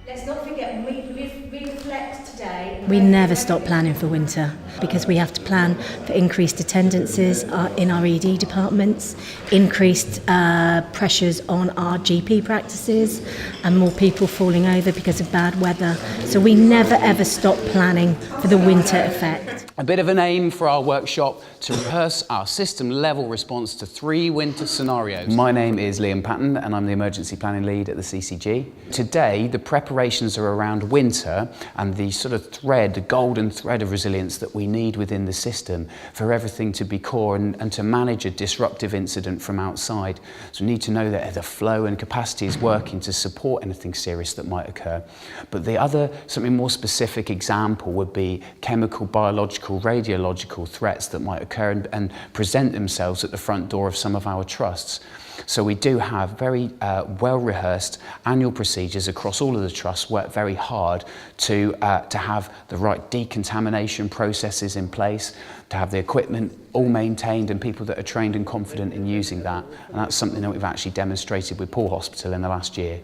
Let's not forget, we reflect today. We never stop planning for winter because we have to plan for increased attendances in our ED departments, increased pressures on our GP practices, and more people falling over because of bad weather. So we never ever stop planning for the winter effect. A bit of an aim for our workshop to rehearse our system level response to 3 winter scenarios. My name is Patton and I'm the emergency planning lead at the CCG. Today the preparations are around winter and the sort of thread, the golden thread of resilience that we need within the system for everything to be core and to manage a disruptive incident from outside. So we need to know that the flow and capacity is working to support anything serious that might occur. But the other, something more specific example would be chemical, biological, radiological threats that might occur and present themselves at the front door of some of our trusts. So we do have very well-rehearsed annual procedures across all of the trusts, work very hard to have the right decontamination processes in place, to have the equipment all maintained and people that are trained and confident in using that. And that's something that we've actually demonstrated with Poole Hospital in the last year.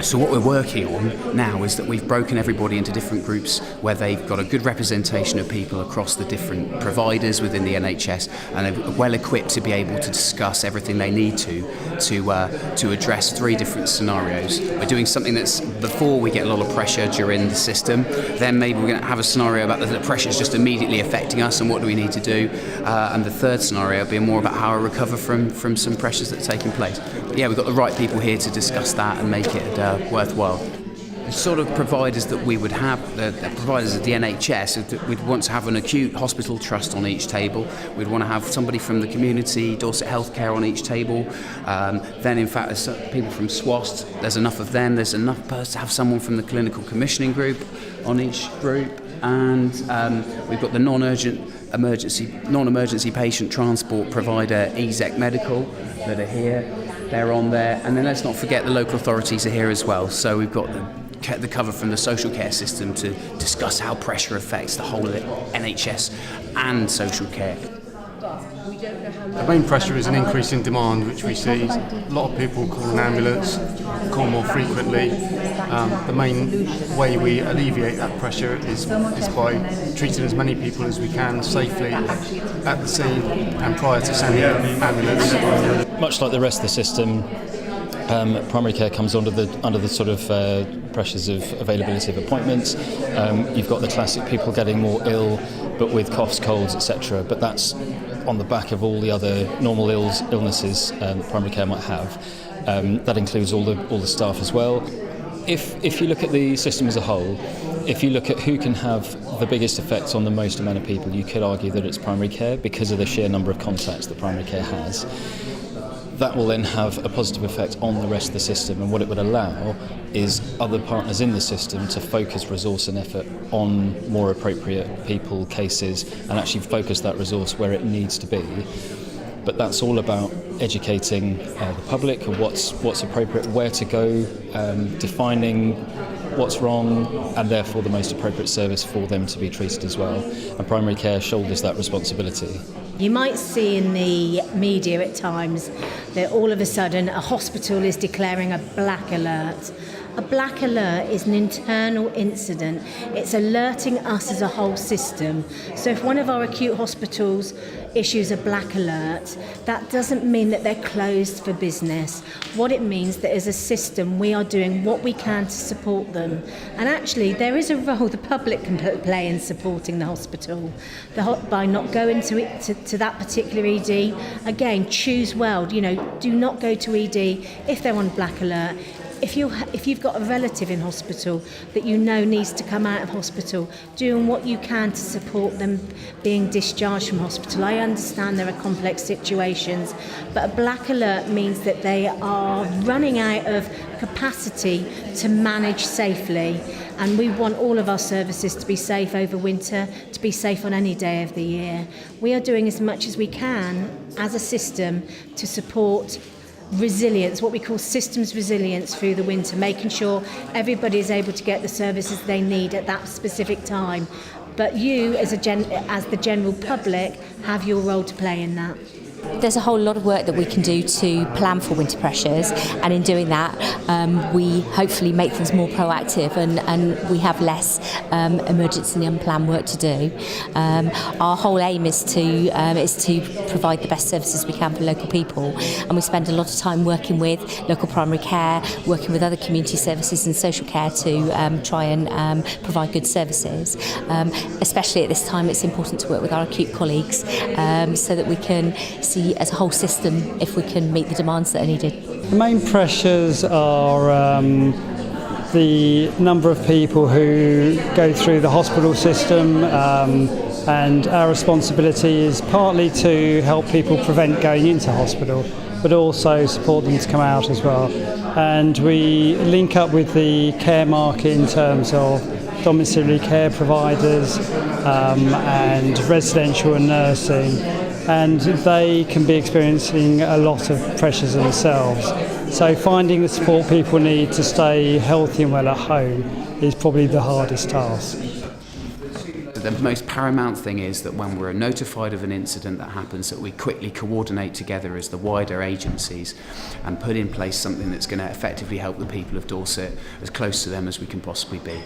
So what we're working on now is that we've broken everybody into different groups where they've got a good representation of people across the different providers within the NHS and are well equipped to be able to discuss everything they need to address 3 different scenarios. We're doing something that's before we get a lot of pressure during the system, then maybe we're going to have a scenario about the pressure is just immediately affecting us and what do we need to do, and the third scenario will be more about how I recover from some pressures that are taking place. But yeah, we've got the right people here to discuss that and make it worthwhile. The sort of providers that we would have, the providers of the NHS, we'd want to have an acute hospital trust on each table. We'd want to have somebody from the community, Dorset Healthcare on each table. Then in fact there's people from SWAST, there's enough of them. There's enough to have someone from the clinical commissioning group on each group. And we've got the non-emergency patient transport provider, EZEC Medical, that are here. They're on there, and then let's not forget the local authorities are here as well. So we've got the cover from the social care system to discuss how pressure affects the whole of the NHS and social care. The main pressure is an increase in demand, which we see a lot of people call an ambulance, call more frequently. The main way we alleviate that pressure is by treating as many people as we can safely at the scene and prior to sending an ambulance. Much like the rest of the system, primary care comes under the sort of pressures of availability of appointments. You've got the classic people getting more ill, but with coughs, colds, etc. But that's on the back of all the other normal illnesses that primary care might have. That includes all the staff as well. If you look at the system as a whole, if you look at who can have the biggest effects on the most amount of people, you could argue that it's primary care because of the sheer number of contacts that primary care has. That will then have a positive effect on the rest of the system, and what it would allow is other partners in the system to focus resource and effort on more appropriate people, cases, and actually focus that resource where it needs to be. But that's all about educating the public on what's appropriate, where to go, defining what's wrong, and therefore the most appropriate service for them to be treated as well. And primary care shoulders that responsibility. You might see in the media at times that all of a sudden a hospital is declaring a black alert. A black alert is an internal incident. It's alerting us as a whole system. So if one of our acute hospitals issues a black alert, that doesn't mean that they're closed for business. What it means that as a system we are doing what we can to support them. And actually there is a role the public can play in supporting the hospital. By not going to that particular ED, again, choose well. Do not go to ED if they're on black alert. If you've got a relative in hospital that you know needs to come out of hospital, doing what you can to support them being discharged from hospital. I understand there are complex situations, but a black alert means that they are running out of capacity to manage safely. And we want all of our services to be safe over winter, to be safe on any day of the year. We are doing as much as we can as a system to support resilience, what we call systems resilience through the winter, making sure everybody is able to get the services they need at that specific time. But you, as the general public, have your role to play in that. There's a whole lot of work that we can do to plan for winter pressures, and in doing that we hopefully make things more proactive and we have less emergency and unplanned work to do. Our whole aim is to provide the best services we can for local people, and we spend a lot of time working with local primary care, working with other community services and social care to try and provide good services. Especially at this time, it's important to work with our acute colleagues so that we can see as a whole system if we can meet the demands that are needed. The main pressures are the number of people who go through the hospital system, and our responsibility is partly to help people prevent going into hospital, but also support them to come out as well. And we link up with the care market in terms of domiciliary care providers and residential and nursing, and they can be experiencing a lot of pressures themselves. So finding the support people need to stay healthy and well at home is probably the hardest task. The most paramount thing is that when we're notified of an incident that happens, that we quickly coordinate together as the wider agencies and put in place something that's going to effectively help the people of Dorset as close to them as we can possibly be.